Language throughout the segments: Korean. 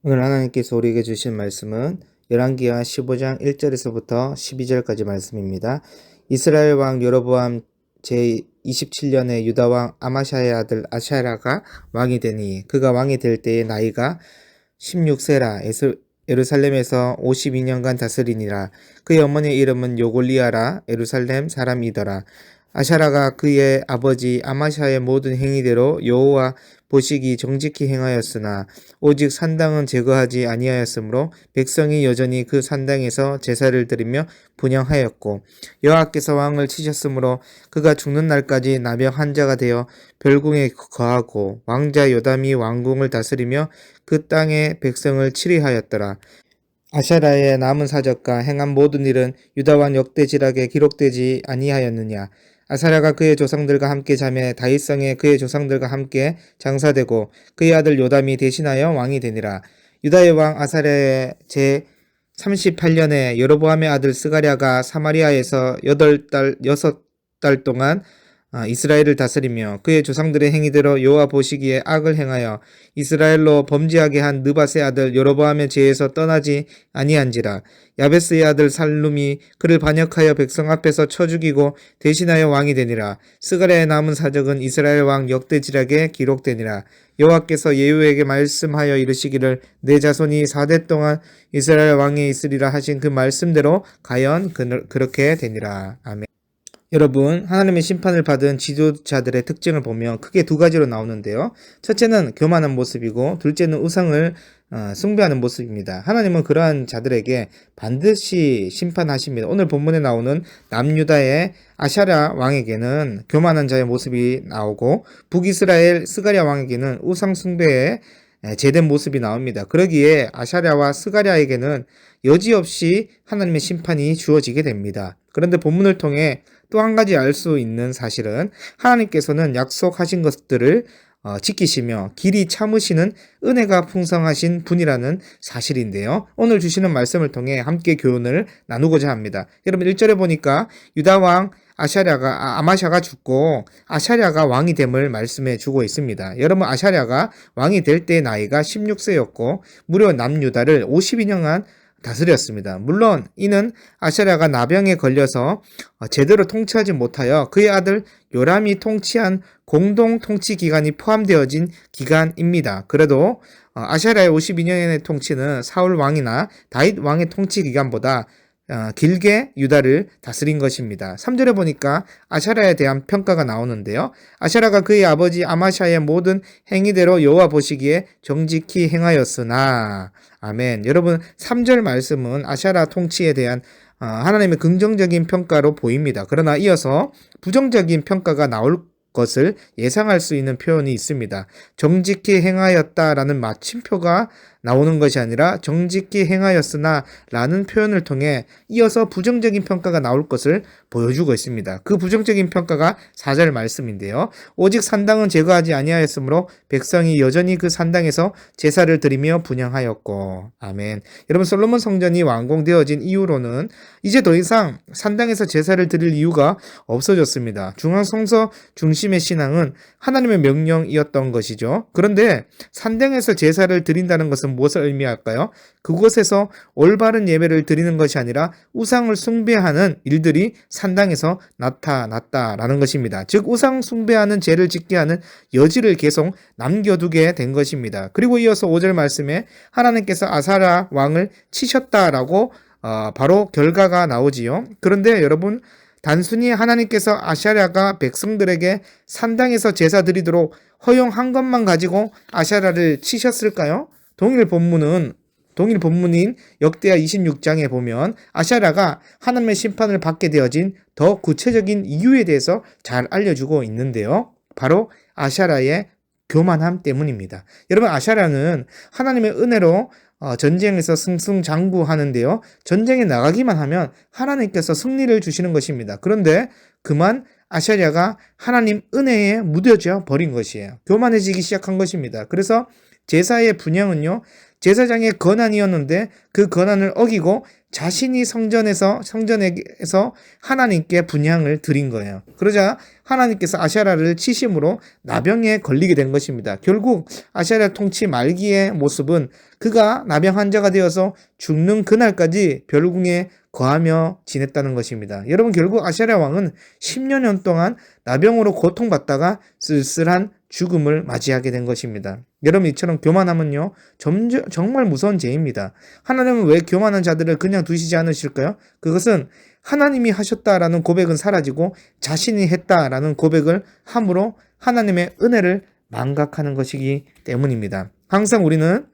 오늘 하나님께서 우리에게 주신 말씀은 열왕기하 15장 1절에서부터 12절까지 말씀입니다. 이스라엘 왕 여로보암 제27년에 유다 왕 아마샤의 아들 아샤라가 왕이 되니 그가 왕이 될 때의 나이가 16세라 예루살렘에서 52년간 다스리니라. 그의 어머니의 이름은 요골리아라 예루살렘 사람이더라. 아샤라가 그의 아버지 아마샤의 모든 행위대로 여호와 보시기 정직히 행하였으나 오직 산당은 제거하지 아니하였으므로 백성이 여전히 그 산당에서 제사를 드리며 분향하였고 여호와께서 왕을 치셨으므로 그가 죽는 날까지 나병 환자가 되어 별궁에 거하고 왕자 요담이 왕궁을 다스리며 그 땅의 백성을 치리하였더라. 아샤라의 남은 사적과 행한 모든 일은 유다왕 역대지락에 기록되지 아니하였느냐. 아사랴가 그의 조상들과 함께 자매 다윗성에 그의 조상들과 함께 장사되고 그의 아들 요담이 대신하여 왕이 되니라. 유다의 왕 아사랴의 제 38년에 여로보암의 아들 스가랴가 사마리아에서 6달 동안 이스라엘을 다스리며 그의 조상들의 행위대로 여호와 보시기에 악을 행하여 이스라엘로 범죄하게 한 느밧의 아들 여로보암의 죄에서 떠나지 아니한지라. 야베스의 아들 살룸이 그를 반역하여 백성 앞에서 쳐 죽이고 대신하여 왕이 되니라. 스가랴의 남은 사적은 이스라엘 왕 역대지락에 기록되니라. 여호와께서 예후에게 말씀하여 이르시기를 내 자손이 4대 동안 이스라엘 왕이 있으리라 하신 그 말씀대로 가연 그렇게 되니라. 아멘. 여러분, 하나님의 심판을 받은 지도자들의 특징을 보면 크게 두 가지로 나오는데요. 첫째는 교만한 모습이고 둘째는 우상을 숭배하는 모습입니다. 하나님은 그러한 자들에게 반드시 심판하십니다. 오늘 본문에 나오는 남유다의 아샤랴 왕에게는 교만한 자의 모습이 나오고 북이스라엘 스가랴 왕에게는 우상 숭배의 제된 모습이 나옵니다. 그러기에 아샤랴와 스가랴에게는 여지없이 하나님의 심판이 주어지게 됩니다. 그런데 본문을 통해 또 한 가지 알 수 있는 사실은 하나님께서는 약속하신 것들을 지키시며 길이 참으시는 은혜가 풍성하신 분이라는 사실인데요. 오늘 주시는 말씀을 통해 함께 교훈을 나누고자 합니다. 여러분 1절에 보니까 유다 왕 아마샤가 죽고 아샤랴가 왕이 됨을 말씀해 주고 있습니다. 여러분 아샤랴가 왕이 될 때의 나이가 16세였고 무려 남유다를 52년간 다스렸습니다. 물론 이는 아샤랴가 나병에 걸려서 제대로 통치하지 못하여 그의 아들 요람이 통치한 공동 통치 기간이 포함되어진 기간입니다. 그래도 아샤랴의 52년의 통치는 사울 왕이나 다윗 왕의 통치 기간보다 길게 유다를 다스린 것입니다. 3절에 보니까 아샤랴에 대한 평가가 나오는데요. 아샤랴가 그의 아버지 아마샤의 모든 행위대로 여호와 보시기에 정직히 행하였으나 아멘. 여러분 3절 말씀은 아샤랴 통치에 대한 하나님의 긍정적인 평가로 보입니다. 그러나 이어서 부정적인 평가가 나올 것을 예상할 수 있는 표현이 있습니다. 정직히 행하였다라는 마침표가 나오는 것이 아니라 정직히 행하였으나 라는 표현을 통해 이어서 부정적인 평가가 나올 것을 보여주고 있습니다. 그 부정적인 평가가 4절 말씀인데요. 오직 산당은 제거하지 아니하였으므로 백성이 여전히 그 산당에서 제사를 드리며 분향하였고 아멘. 여러분 솔로몬 성전이 완공되어진 이후로는 이제 더 이상 산당에서 제사를 드릴 이유가 없어졌습니다. 중앙성서 중심의 신앙은 하나님의 명령이었던 것이죠. 그런데 산당에서 제사를 드린다는 것은 무엇을 의미할까요? 그곳에서 올바른 예배를 드리는 것이 아니라 우상을 숭배하는 일들이 산당에서 나타났다라는 것입니다. 즉 우상 숭배하는 죄를 짓게 하는 여지를 계속 남겨두게 된 것입니다. 그리고 이어서 5절 말씀에 하나님께서 아사랴 왕을 치셨다라고 바로 결과가 나오지요. 그런데 여러분 단순히 하나님께서 아샤랴가 백성들에게 산당에서 제사 드리도록 허용한 것만 가지고 아샤랴를 치셨을까요? 동일 본문인 역대하 26장에 보면 아샤랴가 하나님의 심판을 받게 되어진 더 구체적인 이유에 대해서 잘 알려주고 있는데요. 바로 아샤랴의 교만함 때문입니다. 여러분 아샤랴는 하나님의 은혜로 전쟁에서 승승장구하는데요. 전쟁에 나가기만 하면 하나님께서 승리를 주시는 것입니다. 그런데 그만 아샤랴가 하나님 은혜에 무뎌져 버린 것이에요. 교만해지기 시작한 것입니다. 그래서 제사의 분향은요. 제사장의 권한이었는데 그 권한을 어기고 자신이 성전에서 하나님께 분향을 드린 거예요. 그러자 하나님께서 아샤라를 치심으로 나병에 걸리게 된 것입니다. 결국 아샤라 통치 말기의 모습은 그가 나병 환자가 되어서 죽는 그날까지 별궁에 거하며 지냈다는 것입니다. 여러분, 결국 아샤랴 왕은 10여 년 동안 나병으로 고통받다가 쓸쓸한 죽음을 맞이하게 된 것입니다. 여러분, 이처럼 교만함은요, 정말 무서운 죄입니다. 하나님은 왜 교만한 자들을 그냥 두시지 않으실까요? 그것은 하나님이 하셨다라는 고백은 사라지고 자신이 했다라는 고백을 함으로 하나님의 은혜를 망각하는 것이기 때문입니다. 항상 우리는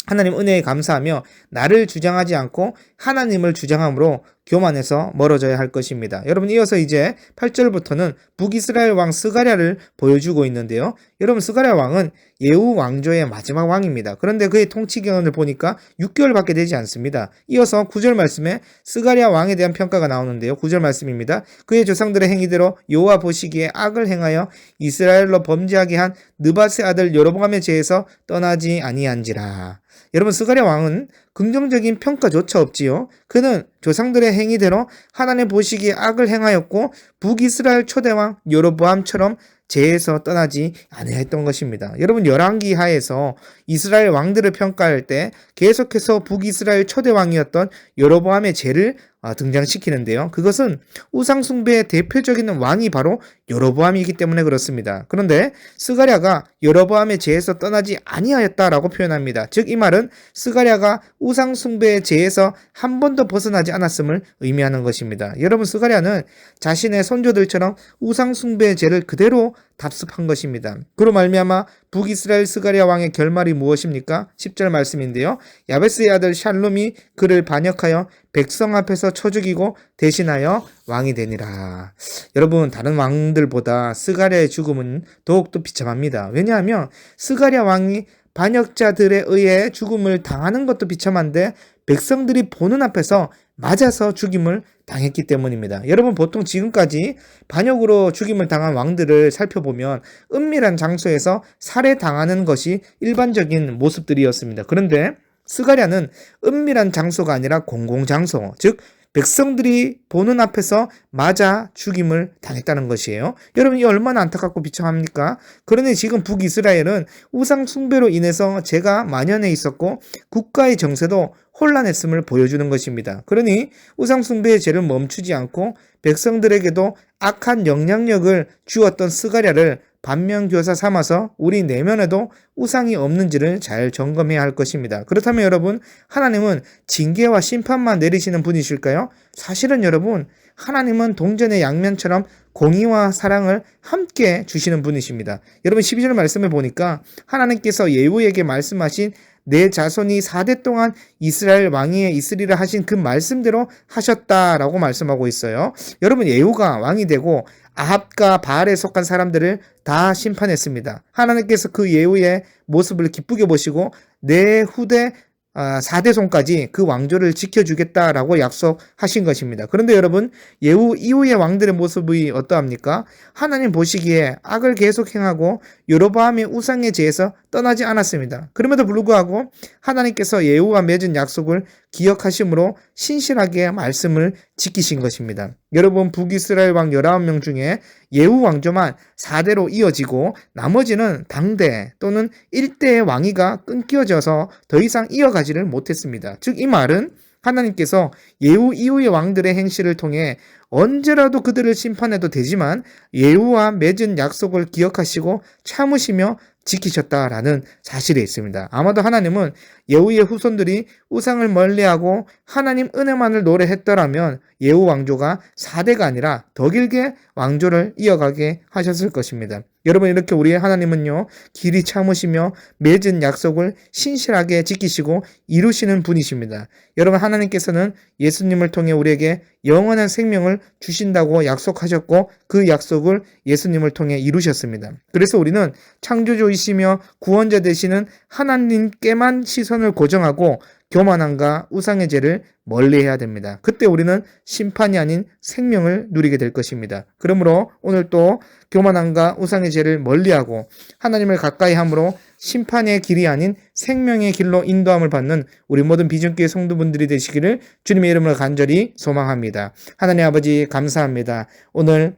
하나님 은혜에 감사하며 나를 주장하지 않고 하나님을 주장함으로 교만에서 멀어져야 할 것입니다. 여러분, 이어서 이제 8절부터는 북이스라엘 왕 스가랴를 보여주고 있는데요. 여러분, 스가랴 왕은 예후 왕조의 마지막 왕입니다. 그런데 그의 통치 기간을 보니까 6개월밖에 되지 않습니다. 이어서 9절 말씀에 스가랴 왕에 대한 평가가 나오는데요. 9절 말씀입니다. 그의 조상들의 행위대로 여호와 보시기에 악을 행하여 이스라엘로 범죄하게 한 느밧의 아들 여로보암의 죄에서 떠나지 아니한지라. 여러분, 스가랴 왕은 긍정적인 평가조차 없지요. 그는 조상들의 행위대로 하나님 보시기에 악을 행하였고 북이스라엘 초대왕 여로보암처럼 죄에서 떠나지 아니했던 것입니다. 여러분, 열왕기 하에서 이스라엘 왕들을 평가할 때 계속해서 북이스라엘 초대왕이었던 여로보암의 죄를 등장시키는데요. 그것은 우상숭배의 대표적인 왕이 바로 여로보암이기 때문에 그렇습니다. 그런데 스가랴가 여로보암의 죄에서 떠나지 아니하였다라고 표현합니다. 즉, 이 말은 스가랴가 우상숭배의 죄에서 한 번도 벗어나지 않았음을 의미하는 것입니다. 여러분, 스가랴는 자신의 선조들처럼 우상숭배의 죄를 그대로 답습한 것입니다. 그로 말미암아 북이스라엘 스가랴 왕의 결말이 무엇입니까? 10절 말씀인데요. 야베스의 아들 샬룸이 그를 반역하여 백성 앞에서 쳐 죽이고 대신하여 왕이 되니라. 여러분, 다른 왕들보다 스가랴의 죽음은 더욱더 비참합니다. 왜냐하면 스가랴 왕이 반역자들에 의해 죽음을 당하는 것도 비참한데 백성들이 보는 앞에서 맞아서 죽임을 당했기 때문입니다. 여러분, 보통 지금까지 반역으로 죽임을 당한 왕들을 살펴보면 은밀한 장소에서 살해당하는 것이 일반적인 모습들이었습니다. 그런데 스가랴는 은밀한 장소가 아니라 공공장소, 즉 백성들이 보는 앞에서 맞아 죽임을 당했다는 것이에요. 여러분, 이 얼마나 안타깝고 비참합니까? 그러니 지금 북이스라엘은 우상 숭배로 인해서 죄가 만연해 있었고 국가의 정세도 혼란했음을 보여주는 것입니다. 그러니 우상 숭배의 죄를 멈추지 않고 백성들에게도 악한 영향력을 주었던 스가랴를 반면교사 삼아서 우리 내면에도 우상이 없는지를 잘 점검해야 할 것입니다. 그렇다면 여러분, 하나님은 징계와 심판만 내리시는 분이실까요? 사실은 여러분, 하나님은 동전의 양면처럼 공의와 사랑을 함께 주시는 분이십니다. 여러분, 12절 말씀을 보니까 하나님께서 예후에게 말씀하신 내 자손이 4대 동안 이스라엘 왕위에 있으리라 하신 그 말씀대로 하셨다라고 말씀하고 있어요. 여러분, 예후가 왕이 되고 아합과 바알에 속한 사람들을 다 심판했습니다. 하나님께서 그 예후의 모습을 기쁘게 보시고 내 후대 4대 손까지 그 왕조를 지켜주겠다라고 약속하신 것입니다. 그런데 여러분, 예후 이후의 왕들의 모습이 어떠합니까? 하나님 보시기에 악을 계속 행하고 여로보암의 우상의 죄에서 떠나지 않았습니다. 그럼에도 불구하고 하나님께서 예후와 맺은 약속을 기억하심으로 신실하게 말씀을 지키신 것입니다. 여러분, 북이스라엘 왕 19명 중에 예후 왕조만 4대로 이어지고 나머지는 당대 또는 1대의 왕위가 끊겨져서 더 이상 이어가지를 못했습니다. 즉, 이 말은 하나님께서 예후 이후의 왕들의 행실을 통해 언제라도 그들을 심판해도 되지만 예후와 맺은 약속을 기억하시고 참으시며 지키셨다라는 사실이 있습니다. 아마도 하나님은 예후의 후손들이 우상을 멀리하고 하나님 은혜만을 노래했더라면 예후 왕조가 4대가 아니라 더 길게 왕조를 이어가게 하셨을 것입니다. 여러분, 이렇게 우리의 하나님은요, 길이 참으시며 맺은 약속을 신실하게 지키시고 이루시는 분이십니다. 여러분, 하나님께서는 예수님을 통해 우리에게 영원한 생명을 주신다고 약속하셨고 그 약속을 예수님을 통해 이루셨습니다. 그래서 우리는 창조주이시며 구원자 되시는 하나님께만 시선을 고정하고 교만함과 우상의 죄를 멀리해야 됩니다. 그때 우리는 심판이 아닌 생명을 누리게 될 것입니다. 그러므로 오늘 또 교만함과 우상의 죄를 멀리하고 하나님을 가까이 함으로 심판의 길이 아닌 생명의 길로 인도함을 받는 우리 모든 비전교회 성도분들이 되시기를 주님의 이름으로 간절히 소망합니다. 하나님 아버지 감사합니다. 오늘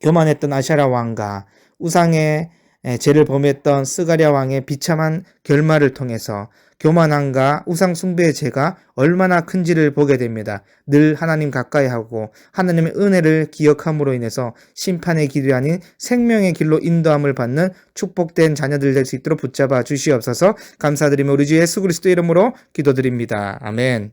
교만했던 아샤라 왕과 우상의 죄를 범했던 스가랴 왕의 비참한 결말을 통해서 교만함과 우상 숭배의 죄가 얼마나 큰지를 보게 됩니다. 늘 하나님 가까이 하고 하나님의 은혜를 기억함으로 인해서 심판의 길이 아닌 생명의 길로 인도함을 받는 축복된 자녀들 될 수 있도록 붙잡아 주시옵소서. 감사드리며 우리 주 예수 그리스도 이름으로 기도드립니다. 아멘.